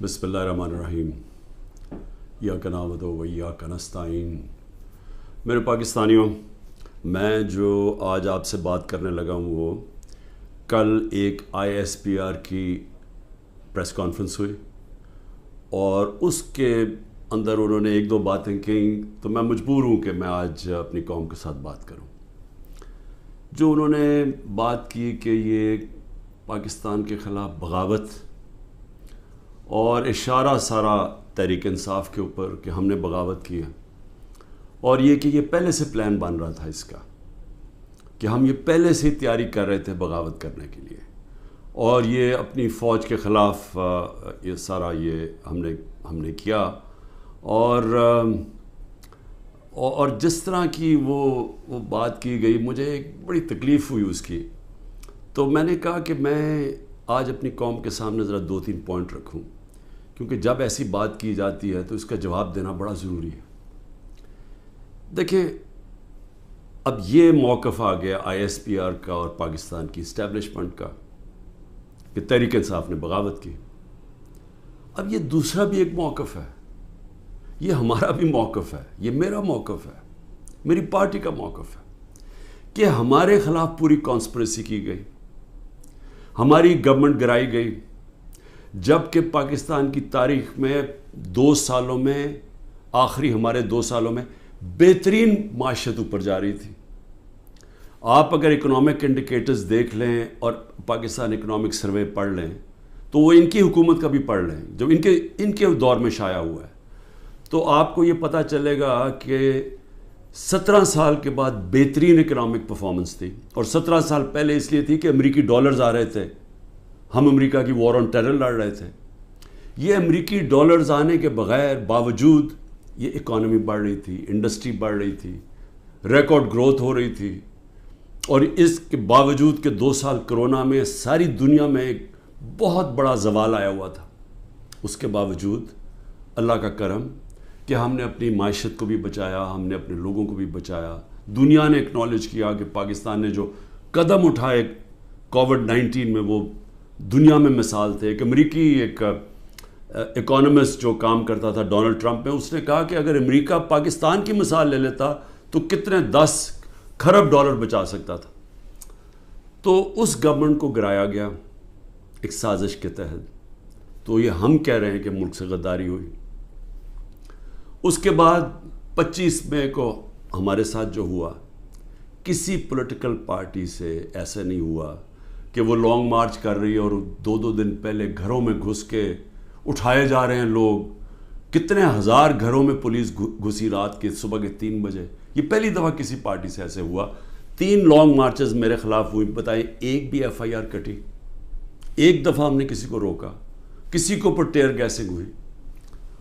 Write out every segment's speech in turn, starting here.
بسم اللہ الرحمن الرحیم ایاک نعبد و ایاک نستعین۔ میرے پاکستانیوں، میں جو آج آپ سے بات کرنے لگا ہوں وہ کل ایک ISPR کی پریس کانفرنس ہوئی اور اس کے اندر انہوں نے ایک دو باتیں کہیں تو میں مجبور ہوں کہ میں آج اپنی قوم کے ساتھ بات کروں۔ جو انہوں نے بات کی کہ یہ پاکستان کے خلاف بغاوت اور اشارہ سارا تحریک انصاف کے اوپر کہ ہم نے بغاوت کی ہے، اور یہ کہ یہ پہلے سے پلان بن رہا تھا اس کا کہ ہم یہ پہلے سے تیاری کر رہے تھے بغاوت کرنے کے لیے، اور یہ اپنی فوج کے خلاف یہ سارا یہ ہم نے کیا، اور جس طرح کی وہ بات کی گئی مجھے ایک بڑی تکلیف ہوئی اس کی۔ تو میں نے کہا کہ میں آج اپنی قوم کے سامنے ذرا 2-3 پوائنٹ رکھوں، کیونکہ جب ایسی بات کی جاتی ہے تو اس کا جواب دینا بڑا ضروری ہے۔ دیکھیں، اب یہ موقف آ گیا ISPR کا اور پاکستان کی اسٹیبلشمنٹ کا کہ تحریک انصاف نے بغاوت کی۔ اب یہ دوسرا بھی ایک موقف ہے، یہ ہمارا بھی موقف ہے، یہ میرا موقف ہے، میری پارٹی کا موقف ہے کہ ہمارے خلاف پوری کانسپریسی کی گئی، ہماری گورنمنٹ گرائی گئی، جبکہ پاکستان کی تاریخ میں 2 سالوں میں آخری ہمارے 2 سالوں میں بہترین معیشت اوپر جا رہی تھی۔ آپ اگر اکنامک انڈیکیٹرز دیکھ لیں اور پاکستان اکنامک سروے پڑھ لیں تو وہ ان کی حکومت کا بھی پڑھ لیں جو ان کے دور میں شائع ہوا ہے، تو آپ کو یہ پتہ چلے گا کہ 17 سال کے بعد بہترین اکنامک پرفارمنس تھی، اور 17 سال پہلے اس لیے تھی کہ امریکی ڈالرز آ رہے تھے، ہم امریکہ کی وار آن ٹیرر لڑ رہے تھے۔ یہ امریکی ڈالرز آنے کے بغیر باوجود یہ اکانومی بڑھ رہی تھی، انڈسٹری بڑھ رہی تھی، ریکارڈ گروتھ ہو رہی تھی، اور اس کے باوجود کہ 2 سال کرونا میں ساری دنیا میں ایک بہت بڑا زوال آیا ہوا تھا، اس کے باوجود اللہ کا کرم کہ ہم نے اپنی معیشت کو بھی بچایا، ہم نے اپنے لوگوں کو بھی بچایا۔ دنیا نے اکنالج کیا کہ پاکستان نے جو قدم اٹھائے کووڈ-19 میں وہ دنیا میں مثال تھے۔ ایک امریکی ایک اکانومسٹ جو کام کرتا تھا ڈونلڈ ٹرمپ میں، اس نے کہا کہ اگر امریکہ پاکستان کی مثال لے لیتا تو کتنے 10 کھرب ڈالر بچا سکتا تھا۔ تو اس گورنمنٹ کو گرایا گیا ایک سازش کے تحت، تو یہ ہم کہہ رہے ہیں کہ ملک سے غداری ہوئی۔ اس کے بعد 25 مئی کو ہمارے ساتھ جو ہوا، کسی پولیٹیکل پارٹی سے ایسا نہیں ہوا کہ وہ لانگ مارچ کر رہی ہے اور 2 دن پہلے گھروں میں گھس کے اٹھائے جا رہے ہیں لوگ، کتنے ہزار گھروں میں پولیس گھسی رات کے صبح کے 3 بجے۔ یہ پہلی دفعہ کسی پارٹی سے ایسے ہوا۔ 3 لانگ مارچز میرے خلاف ہوئی، بتائیں ایک بھی FIR کٹی؟ ایک دفعہ ہم نے کسی کو روکا؟ کسی کے اوپر ٹیئر گیسنگ ہوئی؟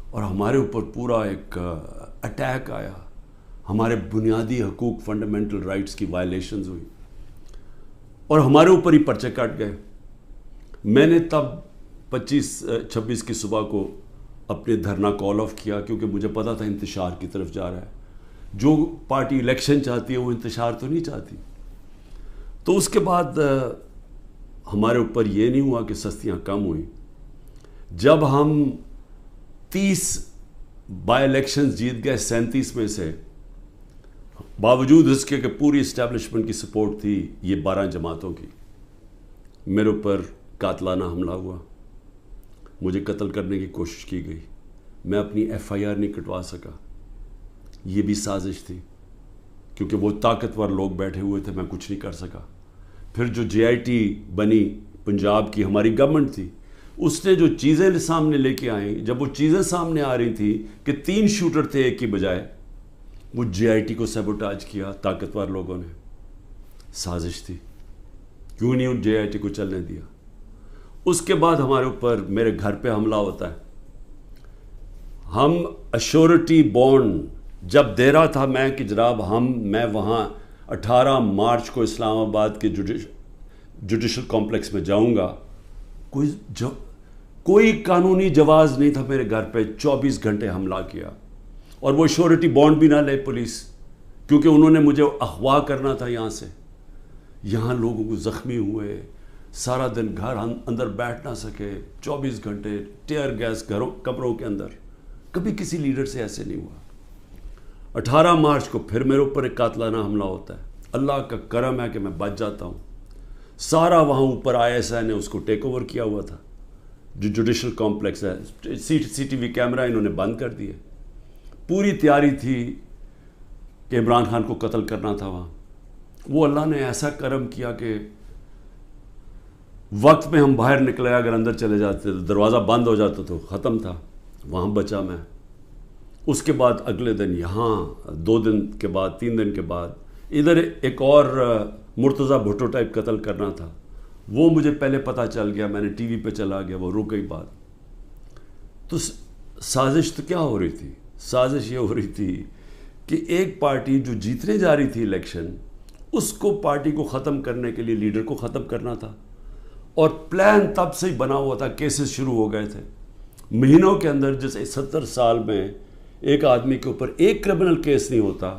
اور ہمارے اوپر پورا ایک اٹیک آیا، ہمارے بنیادی حقوق فنڈامنٹل رائٹس کی وائلیشنز ہوئی، اور ہمارے اوپر ہی پرچے کٹ گئے۔ میں نے تب 26 کی صبح کو اپنے دھرنا کال آف کیا، کیونکہ مجھے پتا تھا انتشار کی طرف جا رہا ہے۔ جو پارٹی الیکشن چاہتی ہے وہ انتشار تو نہیں چاہتی۔ تو اس کے بعد ہمارے اوپر یہ نہیں ہوا کہ سستیاں کم ہوئیں۔ جب ہم 30 بائی الیکشنز جیت گئے 37 میں سے، باوجود اس کے کہ پوری اسٹیبلشمنٹ کی سپورٹ تھی یہ 12 جماعتوں کی، میرے اوپر قاتلانہ حملہ ہوا، مجھے قتل کرنے کی کوشش کی گئی، میں اپنی FIR نہیں کٹوا سکا۔ یہ بھی سازش تھی، کیونکہ وہ طاقتور لوگ بیٹھے ہوئے تھے، میں کچھ نہیں کر سکا۔ پھر جو JIT بنی پنجاب کی ہماری گورنمنٹ تھی، اس نے جو چیزیں سامنے لے کے آئیں، جب وہ چیزیں سامنے آ رہی تھی کہ 3 شوٹر تھے ایک کی بجائے، وہ JIT کو سیبوٹاج کیا طاقتور لوگوں نے۔ سازش تھی، کیوں نہیں ان JIT کو چلنے دیا۔ اس کے بعد ہمارے اوپر میرے گھر پہ حملہ ہوتا ہے۔ ہم ایشورٹی بانڈ جب دے رہا تھا میں کہ جناب میں وہاں 18 مارچ کو اسلام آباد کے جوڈیشل کمپلیکس میں جاؤں گا، کوئی قانونی جواز نہیں تھا میرے گھر پہ، 24 گھنٹے حملہ کیا، اور وہ ایشورٹی بانڈ بھی نہ لے پولیس، کیونکہ انہوں نے مجھے اغوا کرنا تھا یہاں سے۔ یہاں لوگوں کو زخمی ہوئے، سارا دن گھر اندر بیٹھ نہ سکے، 24 گھنٹے ٹیئر گیس گھروں کمروں کے اندر، کبھی کسی لیڈر سے ایسے نہیں ہوا۔ 18 مارچ کو پھر میرے اوپر ایک قاتلانہ حملہ ہوتا ہے، اللہ کا کرم ہے کہ میں بچ جاتا ہوں۔ سارا وہاں اوپر ISI نے اس کو ٹیک اوور کیا ہوا تھا، جو جوڈیشل کمپلیکس ہے، CCTV کیمرہ انہوں نے بند کر دیے۔ پوری تیاری تھی کہ عمران خان کو قتل کرنا تھا وہاں۔ وہ اللہ نے ایسا کرم کیا کہ وقت میں ہم باہر نکلے، اگر اندر چلے جاتے تو دروازہ بند ہو جاتا تو ختم تھا، وہاں بچا میں۔ اس کے بعد اگلے دن یہاں 2 دن کے بعد 3 دن کے بعد ادھر ایک اور مرتضیٰ بھٹو ٹائپ قتل کرنا تھا، وہ مجھے پہلے پتہ چل گیا، میں نے ٹی وی پہ چلا گیا، وہ رک گئی بات۔ تو سازش تو کیا ہو رہی تھی؟ سازش یہ ہو رہی تھی کہ ایک پارٹی جو جیتنے جا رہی تھی الیکشن، اس کو پارٹی کو ختم کرنے کے لیے لیڈر کو ختم کرنا تھا، اور پلان تب سے ہی بنا ہوا تھا، کیسز شروع ہو گئے تھے مہینوں کے اندر۔ جیسے 70 سال میں ایک آدمی کے اوپر ایک کرمنل کیس نہیں ہوتا،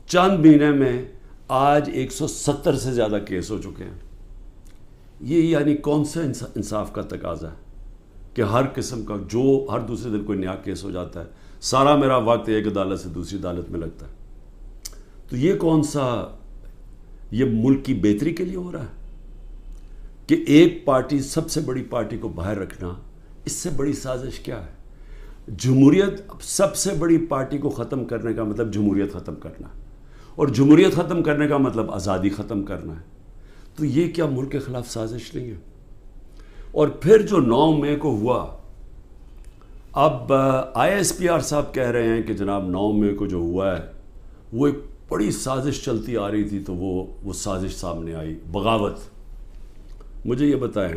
چند مہینے میں آج 170 سے زیادہ کیس ہو چکے ہیں۔ یہ یعنی کون سے انصاف کا تقاضا ہے کہ ہر قسم کا جو ہر دوسرے دن کوئی نیا کیس ہو جاتا ہے، سارا میرا وقت ایک عدالت سے دوسری عدالت میں لگتا ہے۔ تو یہ کون سا، یہ ملک کی بہتری کے لیے ہو رہا ہے کہ ایک پارٹی، سب سے بڑی پارٹی کو باہر رکھنا؟ اس سے بڑی سازش کیا ہے؟ جمہوریت، سب سے بڑی پارٹی کو ختم کرنے کا مطلب جمہوریت ختم کرنا ہے، اور جمہوریت ختم کرنے کا مطلب آزادی ختم کرنا ہے۔ تو یہ کیا ملک کے خلاف سازش نہیں ہے؟ اور پھر جو 9 مئی کو ہوا، اب ISPR صاحب کہہ رہے ہیں کہ جناب 9 مئی کو جو ہوا ہے وہ ایک بڑی سازش چلتی آ رہی تھی، تو وہ سازش سامنے آئی، بغاوت۔ مجھے یہ بتائیں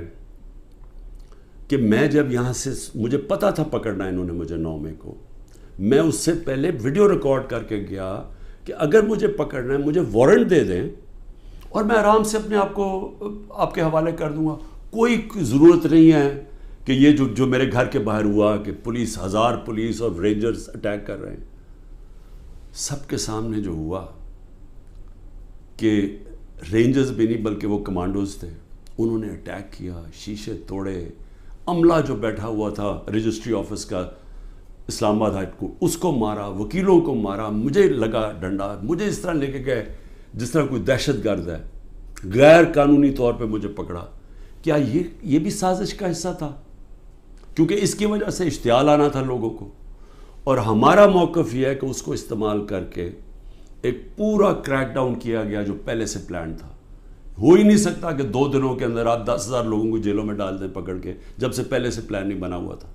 کہ میں جب یہاں سے، مجھے پتا تھا پکڑنا انہوں نے مجھے 9 مئی کو، میں اس سے پہلے ویڈیو ریکارڈ کر کے گیا کہ اگر مجھے پکڑنا ہے مجھے وارنٹ دے دیں اور میں آرام سے اپنے آپ کو آپ کے حوالے کر دوں گا، کوئی ضرورت نہیں ہے کہ یہ جو میرے گھر کے باہر ہوا کہ پولیس، 1000 پولیس اور رینجرز اٹیک کر رہے ہیں۔ سب کے سامنے جو ہوا کہ رینجرز بھی نہیں بلکہ وہ کمانڈوز تھے، انہوں نے اٹیک کیا، شیشے توڑے، عملہ جو بیٹھا ہوا تھا رجسٹری آفس کا اسلام آباد ہائی کورٹ، اس کو مارا، وکیلوں کو مارا، مجھے لگا ڈنڈا، مجھے اس طرح لے کے گئے جس طرح کوئی دہشت گرد ہے، غیر قانونی طور پہ مجھے پکڑا۔ کیا یہ بھی سازش کا حصہ تھا؟ کیونکہ اس کی وجہ سے اشتعال آنا تھا لوگوں کو، اور ہمارا موقف یہ ہے کہ اس کو استعمال کر کے ایک پورا کریک ڈاؤن کیا گیا جو پہلے سے پلان تھا۔ ہو ہی نہیں سکتا کہ 2 دنوں کے اندر آپ 10,000 لوگوں کو جیلوں میں ڈال دیں پکڑ کے، جب سے پہلے سے پلان نہیں بنا ہوا تھا۔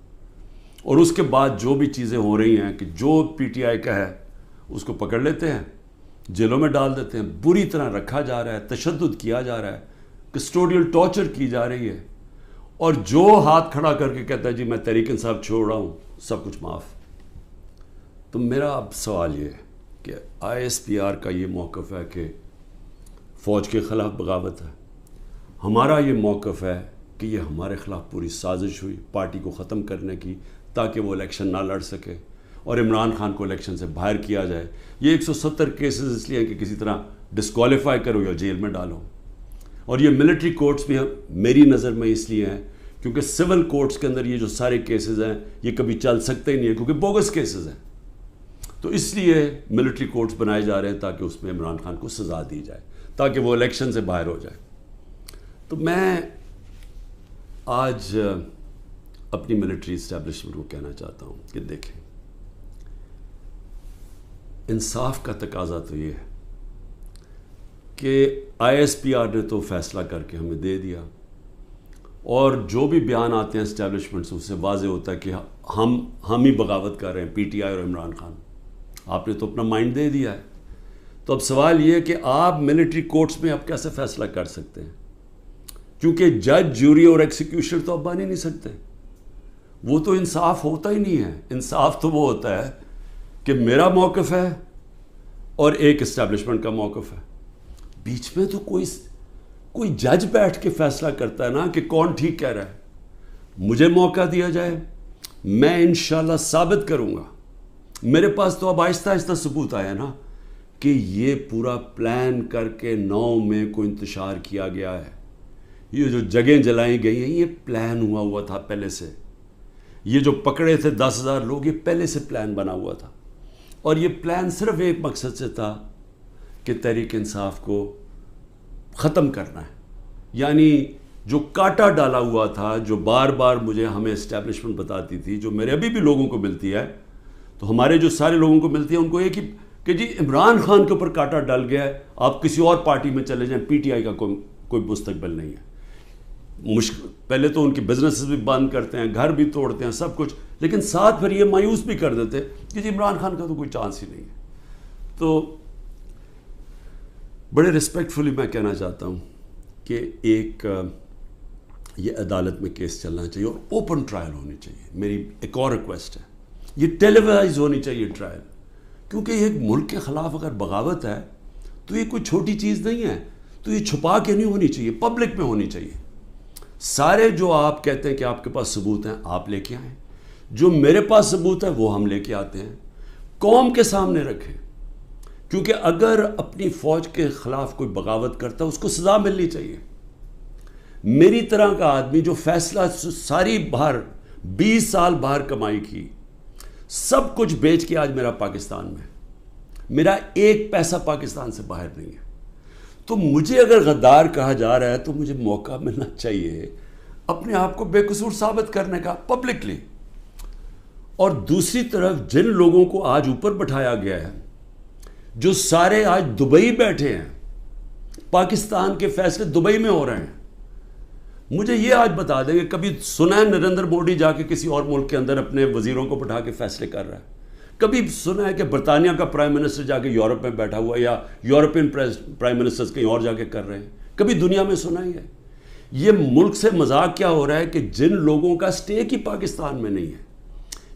اور اس کے بعد جو بھی چیزیں ہو رہی ہیں کہ جو PTI کا ہے اس کو پکڑ لیتے ہیں، جیلوں میں ڈال دیتے ہیں، بری طرح رکھا جا رہا ہے، تشدد کیا جا رہا ہے، کسٹوڈیل ٹارچر کی جا رہی ہے، اور جو ہاتھ کھڑا کر کے کہتا ہے جی میں تحریک انصاف چھوڑ رہا ہوں، سب کچھ معاف۔ تو میرا اب سوال یہ ہے کہ ISPR کا یہ موقف ہے کہ فوج کے خلاف بغاوت ہے، ہمارا یہ موقف ہے کہ یہ ہمارے خلاف پوری سازش ہوئی پارٹی کو ختم کرنے کی، تاکہ وہ الیکشن نہ لڑ سکے اور عمران خان کو الیکشن سے باہر کیا جائے۔ یہ 170 کیسز اس لیے ہیں کہ کسی طرح ڈسکوالیفائی کرو یا جیل میں ڈالو، اور یہ ملٹری کورٹس بھی میری نظر میں اس لیے ہیں کیونکہ سول کورٹس کے اندر یہ جو سارے کیسز ہیں یہ کبھی چل سکتے ہی نہیں ہیں، کیونکہ بوگس کیسز ہیں۔ تو اس لیے ملٹری کورٹس بنائے جا رہے ہیں تاکہ اس میں عمران خان کو سزا دی جائے، تاکہ وہ الیکشن سے باہر ہو جائے۔ تو میں آج اپنی ملٹری اسٹیبلشمنٹ کو کہنا چاہتا ہوں کہ دیکھیں، انصاف کا تقاضا تو یہ ہے کہ ISPR نے تو فیصلہ کر کے ہمیں دے دیا، اور جو بھی بیان آتے ہیں اسٹیبلشمنٹ سے اس سے واضح ہوتا ہے کہ ہم ہی بغاوت کر رہے ہیں، PTI اور عمران خان۔ آپ نے تو اپنا مائنڈ دے دیا ہے، تو اب سوال یہ ہے کہ آپ ملٹری کورٹس میں اب کیسے فیصلہ کر سکتے ہیں؟ کیونکہ جج، جوری اور ایکسیکیوشن تو اب بن ہی نہیں سکتے، وہ تو انصاف ہوتا ہی نہیں ہے۔ انصاف تو وہ ہوتا ہے کہ میرا موقف ہے اور ایک اسٹیبلشمنٹ کا موقف ہے، بیچ میں تو کوئی جج بیٹھ کے فیصلہ کرتا ہے نا کہ کون ٹھیک کہہ رہا ہے۔ مجھے موقع دیا جائے، میں انشاءاللہ ثابت کروں گا۔ میرے پاس تو اب آہستہ آہستہ ثبوت آیا نا کہ یہ پورا پلان کر کے 9 مئی کو انتشار کیا گیا ہے، یہ جو جگہیں جلائی گئی ہیں یہ پلان ہوا تھا پہلے سے. یہ جو پکڑے تھے 10,000 لوگ یہ پہلے سے پلان بنا ہوا تھا. اور یہ پلان صرف ایک مقصد سے تھا کہ تحریک انصاف کو ختم کرنا ہے. یعنی جو کاٹا ڈالا ہوا تھا، جو بار بار مجھے ہمیں اسٹیبلشمنٹ بتاتی تھی، جو میرے ابھی بھی لوگوں کو ملتی ہے، تو ہمارے جو سارے لوگوں کو ملتی ہے ان کو ایک ہی کہ جی عمران خان کے اوپر کاٹا ڈل گیا ہے، آپ کسی اور پارٹی میں چلے جائیں، پی ٹی آئی کا کوئی مستقبل نہیں ہے. پہلے تو ان کی بزنسز بھی بند کرتے ہیں، گھر بھی توڑتے ہیں، سب کچھ، لیکن ساتھ پھر یہ مایوس بھی کر دیتے کہ جی عمران خان کا تو کوئی چانس ہی نہیں ہے. تو بڑے رسپیکٹفلی میں کہنا چاہتا ہوں کہ ایک یہ عدالت میں کیس چلنا چاہیے اور اوپن ٹرائل ہونی چاہیے. میری ایک اور ریکویسٹ ہے، یہ ٹیلی وائز ہونی چاہیے ٹرائل، کیونکہ یہ ایک ملک کے خلاف اگر بغاوت ہے تو یہ کوئی چھوٹی چیز نہیں ہے. تو یہ چھپا کے نہیں ہونی چاہیے، پبلک میں ہونی چاہیے. سارے جو آپ کہتے ہیں کہ آپ کے پاس ثبوت ہیں آپ لے کے آئیں، جو میرے پاس ثبوت ہے وہ ہم لے کے آتے ہیں، قوم کے سامنے رکھیں. کیونکہ اگر اپنی فوج کے خلاف کوئی بغاوت کرتا ہے اس کو سزا ملنی چاہیے. میری طرح کا آدمی جو فیصلہ ساری باہر 20 سال باہر کمائی کی، سب کچھ بیچ کے آج میرا پاکستان میں، میرا ایک پیسہ پاکستان سے باہر نہیں ہے. تو مجھے اگر غدار کہا جا رہا ہے تو مجھے موقع ملنا چاہیے اپنے آپ کو بے قصور ثابت کرنے کا پبلکلی. اور دوسری طرف جن لوگوں کو آج اوپر بٹھایا گیا ہے، جو سارے آج دبئی بیٹھے ہیں، پاکستان کے فیصلے دبئی میں ہو رہے ہیں. مجھے یہ آج بتا دیں کہ کبھی سنا ہے نریندر مودی جا کے کسی اور ملک کے اندر اپنے وزیروں کو بٹھا کے فیصلے کر رہا ہے؟ کبھی سنا ہے کہ برطانیہ کا پرائم منسٹر جا کے یورپ میں بیٹھا ہوا، یا یورپین پرائم منسٹرز کہیں اور جا کے کر رہے ہیں؟ کبھی دنیا میں سنا ہی ہے؟ یہ ملک سے مذاق کیا ہو رہا ہے کہ جن لوگوں کا اسٹیک ہی پاکستان میں نہیں ہے،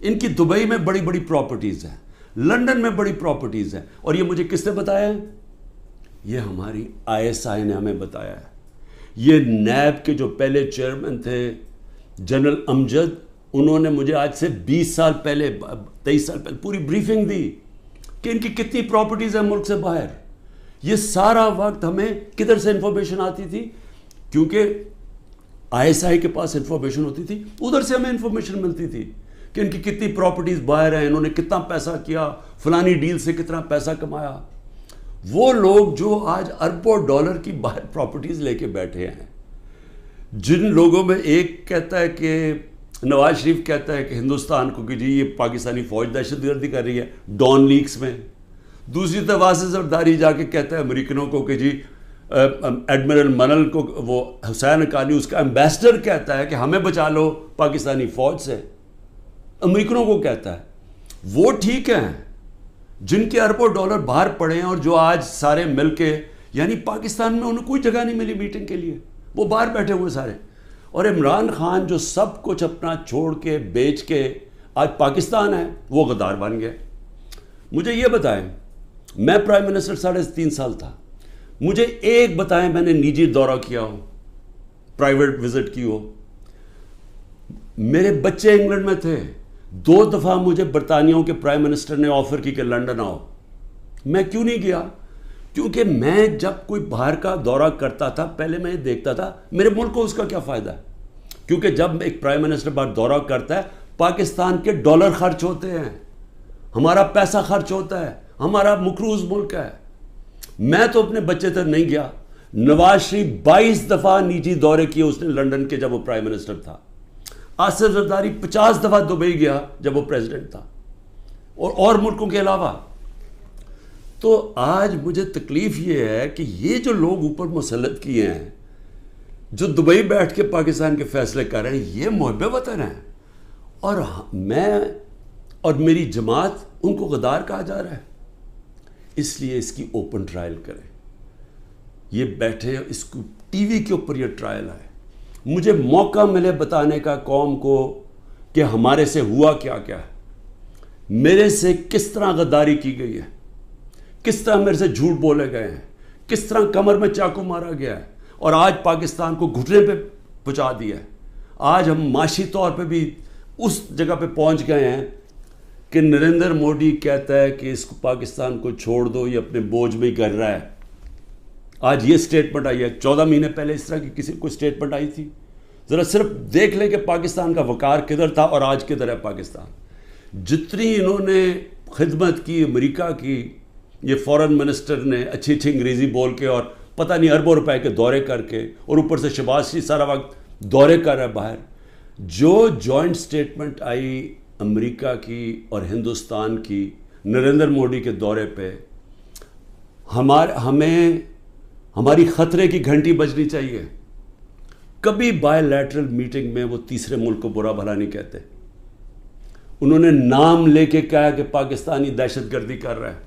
ان کی دبئی میں بڑی بڑی پراپرٹیز ہیں، لنڈن میں بڑی پراپرٹیز ہیں. اور یہ مجھے کس نے بتایا ہے؟ یہ ہماری ISI نے ہمیں بتایا ہے. یہ نیب کے جو پہلے چیئرمین تھے جنرل امجد، انہوں نے مجھے آج سے 20 سال پہلے 23 سال پہلے پوری بریفنگ دی کہ ان کی کتنی پراپرٹیز ہیں ملک سے باہر. یہ سارا وقت ہمیں کدھر سے انفارمیشن آتی تھی؟ کیونکہ ISI کے پاس انفارمیشن ہوتی تھی، ادھر سے ہمیں انفارمیشن ملتی تھی کہ ان کی کتنی پراپرٹیز باہر ہیں، انہوں نے کتنا پیسہ کیا، فلانی ڈیل سے کتنا پیسہ کمایا. وہ لوگ جو آج اربوں ڈالر کی باہر پراپرٹیز لے کے بیٹھے ہیں، جن لوگوں میں ایک کہتا ہے کہ نواز شریف کہتا ہے کہ ہندوستان کو کہ جی یہ پاکستانی فوج دہشت گردی کر رہی ہے ڈان لیکس میں، دوسری طرف واسع زرداری جا کے کہتا ہے امریکنوں کو کہ جی ایڈمرل منل کو، وہ حسین اکانی اس کا ایمبیسڈر کہتا ہے کہ ہمیں بچا لو پاکستانی فوج سے، امریکنوں کو کہتا ہے. وہ ٹھیک ہیں جن کے اربوں ڈالر باہر پڑے ہیں اور جو آج سارے مل کے، یعنی پاکستان میں انہیں کوئی جگہ نہیں ملی میٹنگ کے لیے، وہ باہر بیٹھے ہوئے سارے. اور عمران خان جو سب کچھ اپنا چھوڑ کے بیچ کے آج پاکستان ہے، وہ غدار بن گئے. مجھے یہ بتائیں، میں پرائم منسٹر 3.5 سال تھا، مجھے ایک بتائیں میں نے نجی دورہ کیا ہو، پرائیویٹ وزٹ کی ہو. میرے بچے انگلینڈ میں تھے، 2 دفعہ مجھے برطانیہ کے پرائم منسٹر نے آفر کی کہ لنڈن آؤ. میں کیوں نہیں گیا؟ کیونکہ میں جب کوئی باہر کا دورہ کرتا تھا پہلے میں دیکھتا تھا میرے ملک کو اس کا کیا فائدہ ہے. کیونکہ جب ایک پرائم منسٹر باہر دورہ کرتا ہے، پاکستان کے ڈالر خرچ ہوتے ہیں، ہمارا پیسہ خرچ ہوتا ہے، ہمارا مقروض ملک ہے. میں تو اپنے بچے تک نہیں گیا. نواز شریف 22 دفعہ نجی دورے کیے اس نے لنڈن کے جب وہ پرائم منسٹر تھا. آصف زرداری 50 دفعہ دبئی گیا جب وہ پریزیڈنٹ تھا، اور ملکوں کے علاوہ. تو آج مجھے تکلیف یہ ہے کہ یہ جو لوگ اوپر مسلط کیے ہیں، جو دبئی بیٹھ کے پاکستان کے فیصلے کر رہے ہیں، یہ محب وطن ہیں، اور میں اور میری جماعت ان کو غدار کہا جا رہا ہے. اس لیے اس کی اوپن ٹرائل کریں. یہ بیٹھے اس کو ٹی وی کے اوپر یہ ٹرائل آئے، مجھے موقع ملے بتانے کا قوم کو کہ ہمارے سے ہوا کیا کیا ہے، میرے سے کس طرح غداری کی گئی ہے، کس طرح میرے سے جھوٹ بولے گئے ہیں، کس طرح کمر میں چاقو مارا گیا ہے، اور آج پاکستان کو گھٹنے پہ پہنچا دیا ہے. آج ہم معاشی طور پہ بھی اس جگہ پہ پہنچ گئے ہیں کہ نریندر مودی کہتا ہے کہ اس کو پاکستان کو چھوڑ دو، یہ اپنے بوجھ میں ہی کر رہا ہے. آج یہ سٹیٹمنٹ آئی ہے, 14 مہینے پہلے اس طرح کی کسی کوئی سٹیٹمنٹ آئی تھی؟ ذرا صرف دیکھ لیں کہ پاکستان کا وقار کدھر تھا اور آج کدھر ہے پاکستان. جتنی انہوں نے خدمت کی امریکہ کی, یہ فورن منسٹر نے اچھی اچھی انگریزی بول کے اور پتہ نہیں اربوں روپے کے دورے کر کے, اور اوپر سے شہباز شریف سارا وقت دورے کر رہا ہے باہر. جو جوائنٹ سٹیٹمنٹ آئی امریکہ کی اور ہندوستان کی نریندر مودی کے دورے پہ, ہمیں ہماری خطرے کی گھنٹی بجنی چاہیے. کبھی بائی لیٹرل میٹنگ میں وہ تیسرے ملک کو برا بھلا نہیں کہتے. انہوں نے نام لے کے کہا کہ پاکستانی دہشت گردی کر رہا ہے.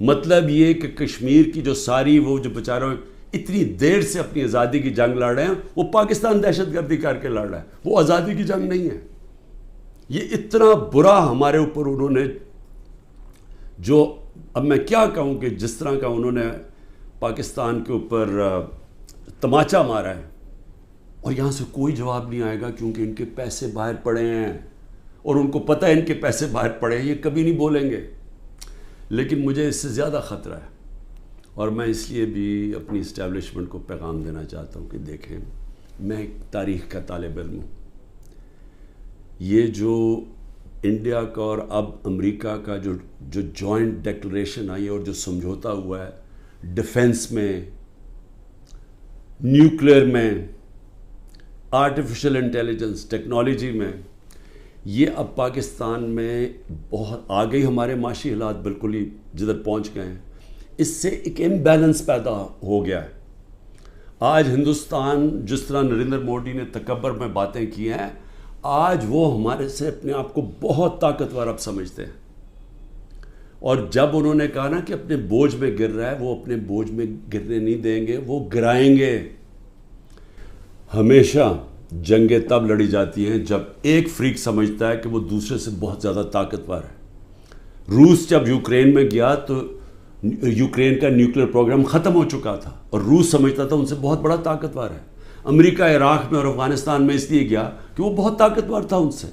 مطلب یہ کہ کشمیر کی جو ساری وہ جو بیچاروں اتنی دیر سے اپنی آزادی کی جنگ لڑ رہے ہیں, وہ پاکستان دہشت گردی کر کے لڑ رہا ہے, وہ آزادی کی جنگ نہیں ہے. یہ اتنا برا ہمارے اوپر انہوں نے, جو اب میں کیا کہوں کہ جس طرح کا انہوں نے پاکستان کے اوپر تماچا مارا ہے, اور یہاں سے کوئی جواب نہیں آئے گا کیونکہ ان کے پیسے باہر پڑے ہیں اور ان کو پتہ ہے ان کے پیسے باہر پڑے ہیں, یہ کبھی نہیں بولیں گے. لیکن مجھے اس سے زیادہ خطرہ ہے, اور میں اس لیے بھی اپنی اسٹیبلشمنٹ کو پیغام دینا چاہتا ہوں کہ دیکھیں, میں ایک تاریخ کا طالب علم ہوں. یہ جو انڈیا کا اور اب امریکہ کا جو جوائنٹ ڈیکلریشن آئی ہے اور جو سمجھوتا ہوا ہے ڈیفنس میں, نیوکلیئر میں, آرٹیفیشل انٹیلیجنس ٹیکنالوجی میں, یہ اب پاکستان میں بہت آگے ہمارے معاشی حالات بالکل ہی جدھر پہنچ گئے ہیں. اس سے ایک امبیلنس پیدا ہو گیا ہے. آج ہندوستان جس طرح نریندر مودی نے تکبر میں باتیں کی ہیں, آج وہ ہمارے سے اپنے آپ کو بہت طاقتور اب سمجھتے ہیں. اور جب انہوں نے کہا نا کہ اپنے بوجھ میں گر رہا ہے, وہ اپنے بوجھ میں گرنے نہیں دیں گے, وہ گرائیں گے. ہمیشہ جنگیں تب لڑی جاتی ہیں جب ایک فریق سمجھتا ہے کہ وہ دوسرے سے بہت زیادہ طاقتور ہے. روس جب یوکرین میں گیا تو یوکرین کا نیوکلیئر پروگرام ختم ہو چکا تھا اور روس سمجھتا تھا ان سے بہت بڑا طاقتور ہے. امریکہ عراق میں اور افغانستان میں اس لیے گیا کہ وہ بہت طاقتور تھا ان سے.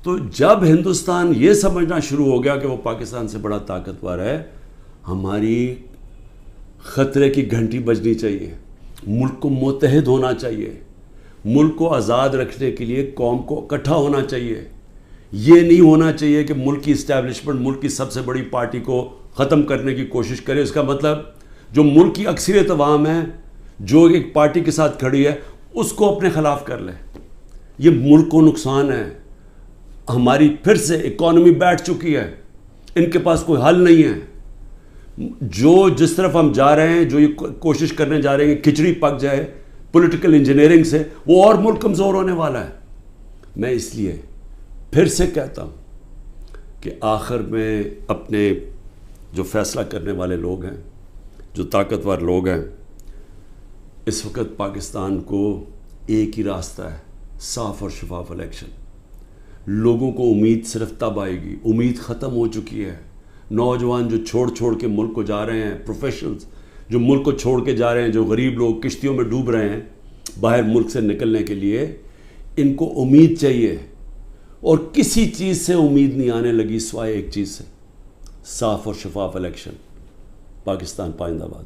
تو جب ہندوستان یہ سمجھنا شروع ہو گیا کہ وہ پاکستان سے بڑا طاقتور ہے, ہماری خطرے کی گھنٹی بجنی چاہیے. ملک کو متحد ہونا چاہیے. ملک کو آزاد رکھنے کے لیے قوم کو اکٹھا ہونا چاہیے. یہ نہیں ہونا چاہیے کہ ملک کی اسٹیبلشمنٹ ملک کی سب سے بڑی پارٹی کو ختم کرنے کی کوشش کرے. اس کا مطلب جو ملک کی اکثریت عوام ہے, جو ایک پارٹی کے ساتھ کھڑی ہے, اس کو اپنے خلاف کر لے. یہ ملک کو نقصان ہے. ہماری پھر سے اکانومی بیٹھ چکی ہے, ان کے پاس کوئی حل نہیں ہے. جو جس طرف ہم جا رہے ہیں, جو یہ کوشش کرنے جا رہے ہیں کہ کھچڑی پک جائے پولیٹیکل انجینئرنگ سے, وہ اور ملک کمزور ہونے والا ہے. میں اس لیے پھر سے کہتا ہوں کہ آخر میں اپنے جو فیصلہ کرنے والے لوگ ہیں, جو طاقتور لوگ ہیں, اس وقت پاکستان کو ایک ہی راستہ ہے, صاف اور شفاف الیکشن. لوگوں کو امید صرف تب آئے گی, امید ختم ہو چکی ہے. نوجوان جو چھوڑ کے ملک کو جا رہے ہیں, پروفیشنلز جو ملک کو چھوڑ کے جا رہے ہیں, جو غریب لوگ کشتیوں میں ڈوب رہے ہیں باہر ملک سے نکلنے کے لیے, ان کو امید چاہیے. اور کسی چیز سے امید نہیں آنے لگی سوائے ایک چیز سے, صاف اور شفاف الیکشن. پاکستان پائندہ باد.